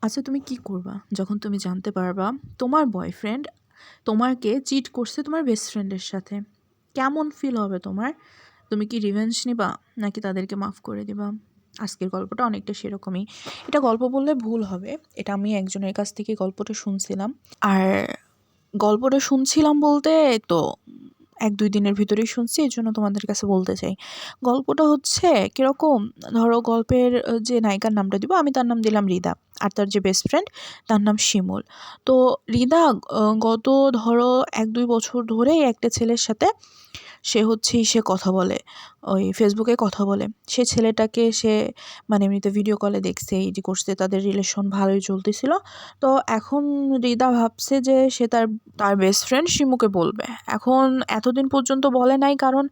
আচ্ছা, তুমি কি করবা যখন তুমি জানতে পারবা তোমার বয়ফ্রেন্ড তোমাকে চিট করছে তোমার বেস্ট ফ্রেন্ডের সাথে? কেমন ফিল হবে তোমার? তুমি কি রিভেঞ্জ নিবা নাকি তাদেরকে মাফ করে দিবা? আজকের গল্পটা অনেকটা সেরকমই। এটা গল্প বললে ভুল হবে, এটা আমি একজনের কাছ থেকে গল্পটা শুনছিলাম। আর গল্পটা শুনছিলাম বলতে তো ১-২ দিনের ভিতরেই শুনছি, এজন্য তোমাদের কাছে বলতে চাই। গল্পটা হচ্ছে কিরকম, ধরো গল্পের যে নায়িকার নামটা দিব, আমি তার নাম দিলাম রিদা। আর তার যে বেস্ট ফ্রেন্ড তার নাম শিমুল। তো রিদা গত ধরো ১-২ বছর ধরেই একটা ছেলের সাথে সে কথা বলে, ওই ফেসবুকে কথা বলে। সে ছেলেটাকে সে মানে এমনিতে ভিডিও কলে দেখছে, এই যে করছে, তাদের রিলেশন ভালোই চলতেছিল। তো এখন রিদা ভাবছে যে সে তার তার বেস্ট ফ্রেন্ড শিমুকে বলবে। এখন এতদিন পর্যন্ত বলে নাই, কারণ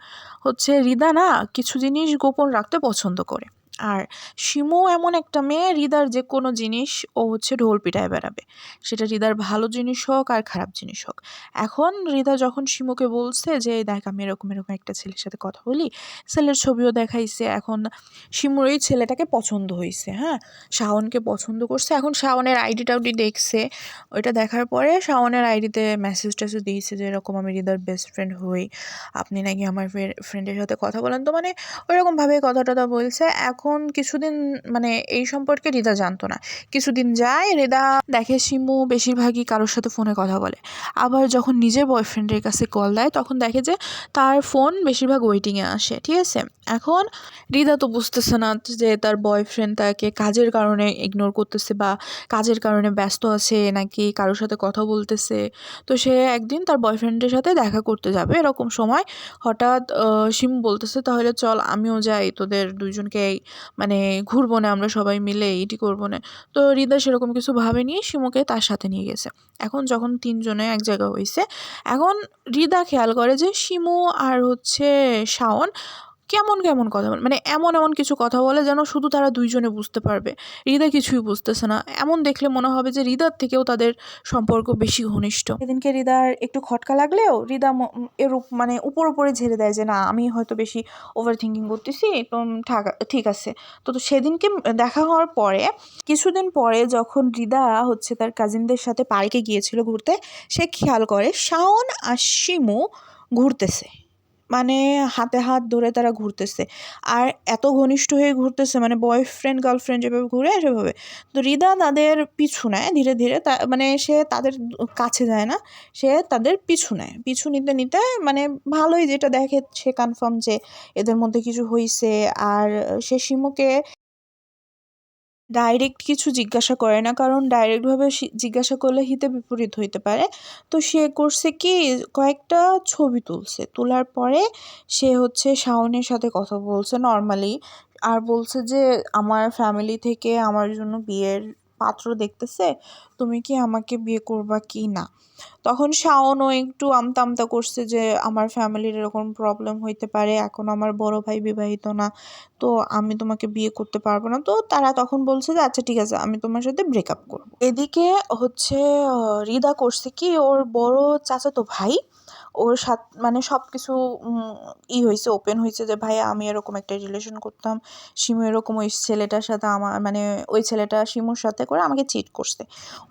হচ্ছে রিদা না কিছু জিনিস গোপন রাখতে পছন্দ করে। আর শিমু এমন একটা মেয়ে, রিদার যে কোনো জিনিস ও হচ্ছে ঢোল পিটায় বেড়াবে, সেটা রিদার ভালো জিনিস হোক আর খারাপ জিনিস হোক। এখন রিদা যখন শিমুকে বলছে যে দেখ আমি এরকম এরকম একটা ছেলের সাথে কথা বলি, ছেলের ছবিও দেখাইছে। এখন শিমুর এই ছেলেটাকে পছন্দ হয়েছে, হ্যাঁ, শাওনকে পছন্দ করছে। এখন শাওনের আইডি টাউডি দেখছে, ওইটা দেখার পরে শাওনের আইডিতে মেসেজ টেসেজ দিয়েছে যে এরকম আমি রিদার বেস্ট ফ্রেন্ড হই, আপনি নাকি আমার ফ্রেন্ডের সাথে কথা বলেন। তো মানে ওইরকমভাবে কথা টথা বলছে। এখন কিছুদিন মানে এই সম্পর্কে রিদা জানতো না। কিছুদিন যায়, রিদা দেখে শিমু বেশিরভাগই কারোর সাথে ফোনে কথা বলে। আবার যখন নিজের বয়ফ্রেন্ডের কাছে কল দেয় তখন দেখে যে তার ফোন বেশিরভাগ ওয়েটিংয়ে আসে, ঠিক আছে? এখন রিদা তো বুঝতেছে না যে তার বয়ফ্রেন্ড তাকে কাজের কারণে ইগনোর করতেছে বা কাজের কারণে ব্যস্ত আছে নাকি কারোর সাথে কথা বলতেছে। তো সে একদিন তার বয়ফ্রেন্ডের সাথে দেখা করতে যাবে, এরকম সময় হঠাৎ শিমু বলতেছে তাহলে চল আমিও যাই, তোদের দুইজনকেই মানে ঘুরবো না আমরা সবাই মিলে, এইটি করবো না। তো রিদা সেরকম কিছু ভাবেনি, শিমুকে তার সাথে নিয়ে গেছে। এখন যখন ৩ জনে এক জায়গা হইছে, এখন রিদা খেয়াল করে যে শিমু আর হচ্ছে শাওন কেমন কথা বলে, মানে এমন কিছু কথা বলে যেন শুধু তারা ২ জনে বুঝতে পারবে। রিদা কিছুই বুঝতেছে না। এমন দেখলে মনে হবে যে রিদার থেকেও তাদের সম্পর্ক বেশি ঘনিষ্ঠ। সেদিনকে রিদার একটু খটকা লাগলেও রিদা মানে উপরে ঝেড়ে দেয় যে না আমি হয়তো বেশি ওভার থিংকিং করতেছি, তো ঠিক আছে। তো সেদিনকে দেখা হওয়ার পরে কিছুদিন পরে যখন রিদা হচ্ছে তার কাজিনদের সাথে পার্কে গিয়েছিল ঘুরতে, সে খেয়াল করে শাওন আর শিমু ঘুরতেছে। মানে হাতে হাত ধরে তারা ঘুরতেছে। আর এত ঘনিষ্ঠ হয়ে ঘুরতেছে, মানে বয়ফ্রেন্ড গার্লফ্রেন্ড যেভাবে ঘুরে সেভাবে। তো রিদা তাদের পিছু নেয় ধীরে ধীরে, মানে সে তাদের কাছে যায় না, সে তাদের পিছু নেয়। পিছু নিতে নিতে মানে ভালোই যেটা দেখে সে কনফার্ম যে এদের মধ্যে কিছু হইছে। আর সে শিমুকে ডাইরেক্ট কিছু জিজ্ঞাসা করে না, কারণ ডাইরেক্টভাবে জিজ্ঞাসা করলে হিতে বিপরীত হইতে পারে। তো সে করছে কি, কয়েকটা ছবি তুলছে, তোলার পরে সে হচ্ছে শাওনের সাথে কথা বলছে নর্মালি। আর বলছে যে আমার ফ্যামিলি থেকে আমার জন্য বিয়ের পাত্র দেখতেছে, তুমি কি আমাকে বিয়ে করবা কি না? তখন শাওনও একটু আমতা আমতা করছে যে আমার ফ্যামিলির এরকম প্রবলেম হইতে পারে, এখন আমার বড় ভাই বিবাহিত না, তো আমি তোমাকে বিয়ে করতে পারবো না। তো তারা তখন বলছে যে আচ্ছা ঠিক আছে, আমি তোমার সাথে ব্রেকআপ করবো। এদিকে হচ্ছে রিদা করছে কি, ওর বড় চাচাতো ভাই ওর মানে সব কিছু হয়েছে, ওপেন হয়েছে যে ভাইয়া আমি এরকম একটা রিলেশন করতাম, শিমু এরকম ওই ছেলেটার সাথে আমার মানে ওই ছেলেটা শিমুর সাথে করে আমাকে চিট করছে।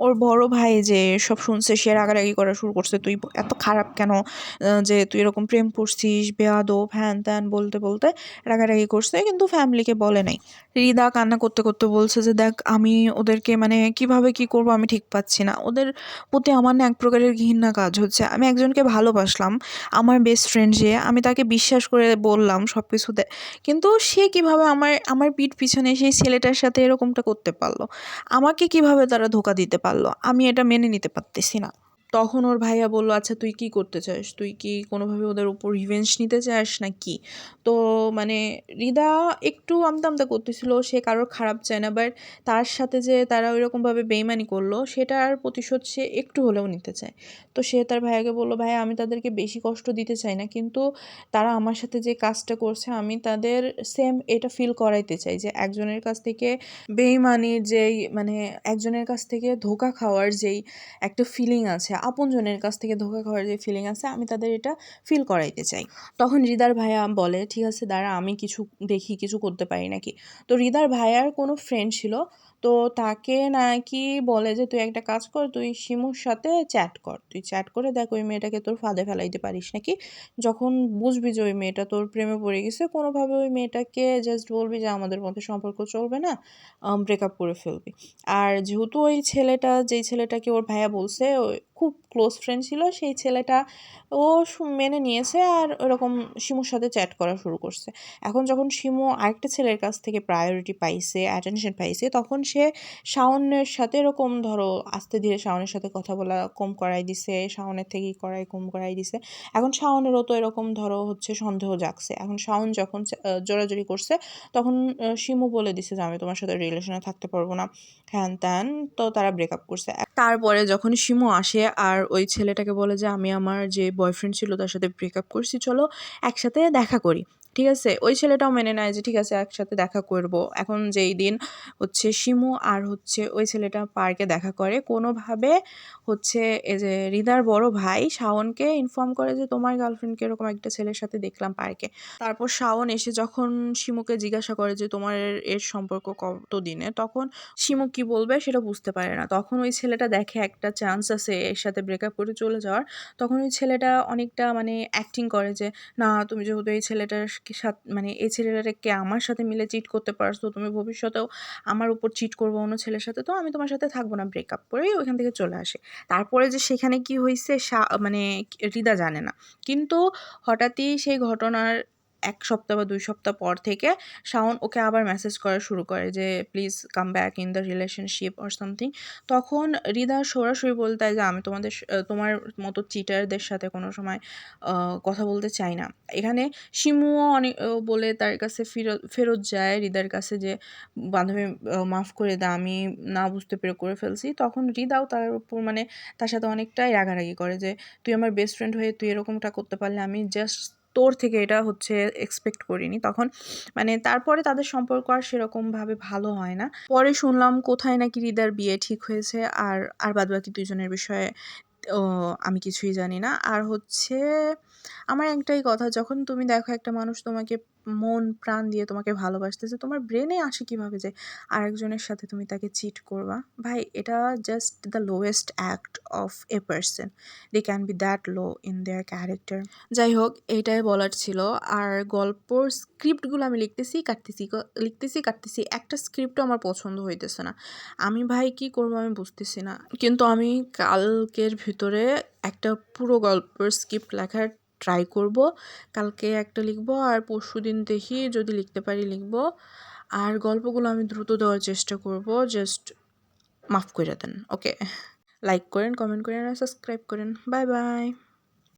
ওর বড় ভাই যে সব শুনছে, সে রাগারাগি করা শুরু করছে, তুই এত খারাপ কেন, যে তুই এরকম প্রেম করছিস, বেয়াদব হ্যান ত্যান বলতে বলতে রাগারাগি করছে, কিন্তু ফ্যামিলিকে বলে নাই। রিদা কান্না করতে করতে বলছে যে দেখ আমি ওদেরকে মানে কিভাবে কি করব আমি ঠিক পাচ্ছি না, ওদের প্রতি আমার না এক প্রকারের ঘৃণা কাজ হচ্ছে। আমি একজনকে ভালোবাসলাম, আমার বেস্ট ফ্রেন্ড, যে আমি তাকে বিশ্বাস করে বললাম সব কিছুতে, কিন্তু সে কিভাবে আমার আমার পিঠ পিছনে সেই ছেলেটার সাথে এরকমটা করতে পারলো, আমাকে কিভাবে তারা ধোঁকা দিতে পারলো, আমি এটা মেনে নিতে পারতেছি না। তখন ওর ভাইয়া বলল আচ্ছা তুই কি করতে চাস, তুই কি কোনোভাবে ওদের উপর রিভেঞ্জ নিতে চাস না কি? তো মানে রিদা একটু আমতা আমতা করতেছিল, সে কারোর খারাপ চায় না, বাট তার সাথে যে তারা ওইরকমভাবে বেইমানি করলো সেটার প্রতিশোধ সে একটু হলেও নিতে চায়। তো সে তার ভাইয়াকে বলল ভাইয়া আমি তাদেরকে বেশি কষ্ট দিতে চাই না, কিন্তু তারা আমার সাথে যে কাজটা করছে আমি তাদের সেম এটা ফিল করাইতে চাই, যে একজনের কাছ থেকে বেইমানির যেই মানে একজনের কাছ থেকে ধোঁকা খাওয়ার যেই একটা ফিলিং আছে, আপনজনের কাছ থেকে ধোঁকা খাওয়ার যে ফিলিং আছে, আমি তাদের এটা ফিল করাইতে চাই। তখন রিদার ভাইয়া বলে ঠিক আছে দাঁড়া আমি কিছু দেখি, কিছু করতে পারি নাকি। তো রিদার ভাইয়ার কোনো ফ্রেন্ড ছিল, তো তাকে নাকি বলে যে তুই একটা কাজ কর, তুই শিমুর সাথে চ্যাট কর, তুই চ্যাট করে দেখ ওই মেয়েটাকে তোর ফাঁদে ফেলাইতে পারিস নাকি। যখন বুঝবি যে ওই মেয়েটা তোর প্রেমে পড়ে গেছে, কোনোভাবে ওই মেয়েটাকে জাস্ট বলবি যে আমাদের মধ্যে সম্পর্ক চলবে না, ব্রেকআপ করে ফেলবি। আর যেহেতু ওই ছেলেটা, যেই ছেলেটাকে ওর ভাইয়া বলছে খুব ক্লোজ ফ্রেন্ড ছিল, সেই ছেলেটা ও মেনে নিয়েছে আর ওরকম শিমুর সাথে চ্যাট করা শুরু করছে। এখন যখন শিমু আরেকটা ছেলের কাছ থেকে প্রায়োরিটি পাইছে, অ্যাটেনশন পাইছে, তখন সে শাওনের সাথে এরকম ধরো আস্তে ধীরে শাওনের সাথে কথা বলা কম করাই দিছে, শাওনের থেকেই কম করাই দিছে। এখন শাওনেরও তো এরকম ধরো হচ্ছে সন্দেহ জাগছে। এখন শাওন যখন জোরাজুরি করছে, তখন শিমু বলে দিছে যে আমি তোমার সাথে রিলেশনে থাকতে পারবো না, হ্যান ত্যান। তো তারা ব্রেকআপ করছে। তারপরে যখন শিমু আসে আর ওই ছেলেটাকে বলে যে আমি আমার যে বয়ফ্রেন্ড ছিল তার সাথে ব্রেকআপ করছি, চলো একসাথে দেখা করি, ঠিক আছে। ওই ছেলেটাও মেনে নেয় যে ঠিক আছে একসাথে দেখা করব। এখন যেই দিন হচ্ছে শিমু আর হচ্ছে ওই ছেলেটা পার্কে দেখা করে, কোনোভাবে হচ্ছে এই যে হৃদার বড় ভাই শাওনকে ইনফর্ম করে যে তোমার গার্লফ্রেন্ডকে এরকম একটা ছেলের সাথে দেখলাম পার্কে। তারপর শাওন এসে যখন শিমুকে জিজ্ঞাসা করে যে তোমার এর সম্পর্ক কত দিনে, তখন শিমু কি বলবে সেটা বুঝতে পারে না। তখন ওই ছেলেটা দেখে একটা চান্স আছে এর সাথে ব্রেকআপ করে চলে যাওয়ার। তখন ওই ছেলেটা অনেকটা মানে অ্যাক্টিং করে যে না তুমি যেহেতু এই ছেলেটার সাথে মানে এই ছেলেটাকে আমার সাথে মিলে চিট করতে পারছো, তুমি ভবিষ্যতেও আমার উপর চিট করবো অন্য ছেলের সাথে, তো আমি তোমার সাথে থাকবো না, ব্রেকআপ করেই ওইখান থেকে চলে আসে। তারপরে যে সেখানে কি হয়েছে মানে হৃদা জানে না, কিন্তু হঠাৎই সেই ঘটনার 1 সপ্তাহ বা 2 সপ্তাহ পর থেকে শাওন ওকে আবার মেসেজ করা শুরু করে যে please come back in the relationship or something. তখন হৃদা সরাসরি বলতে হয় যে আমি তোমার মতো চিটারদের সাথে কোনো সময় কথা বলতে চাই না। এখানে শিমুও অনেক বলে তার কাছে ফেরত যায় হৃদার কাছে যে বান্ধবী মাফ করে দাও, আমি না বুঝতে পেরে করে ফেলছি। তখন হৃদাও তার উপর মানে তার সাথে অনেকটাই রাগারাগি করে যে তুই আমার বেস্ট ফ্রেন্ড হয়ে তুই এরকমটা করতে পারলে, আমি জাস্ট তোর থেকে এটা হচ্ছে এক্সপেক্ট করিনি। তখন মানে তারপরে তাদের সম্পর্ক আর সেরকমভাবে ভালো হয় না। পরে শুনলাম কোথায় নাকি হৃদার বিয়ে ঠিক হয়েছে, আর বাদবাকি 2 জনের বিষয়ে ও আমি কিছুই জানি না। আর হচ্ছে আমার একটাই কথা, যখন তুমি দেখো একটা মানুষ তোমাকে মন প্রাণ দিয়ে তোমাকে ভালোবাসতেছে, তোমার ব্রেনে আসে কিভাবে যে আরেকজনের সাথে তুমি তাকে চিট করবা? ভাই এটা just the lowest act of a person, they can be that low in their character. যাই হোক, এইটাই বলার ছিল। আর গল্পর স্ক্রিপ্টগুলো আমি লিখতেছি, একটা স্ক্রিপ্টও আমার পছন্দ হইতেছে না। আমি ভাই কি করবো আমি বুঝতেছি না। কিন্তু আমি কালকের ভিতরে একটা পুরো গল্পের স্ক্রিপ্ট লেখার ট্রাই করব। কালকে একটা লিখব আর পরশুদিন দেখি যদি লিখতে পারি লিখব। আর গল্পগুলো আমি দ্রুত দেওয়ার চেষ্টা করব। জাস্ট মাফ করে দেন, ওকে? লাইক করেন, কমেন্ট করেন আর সাবস্ক্রাইব করেন। Bye bye.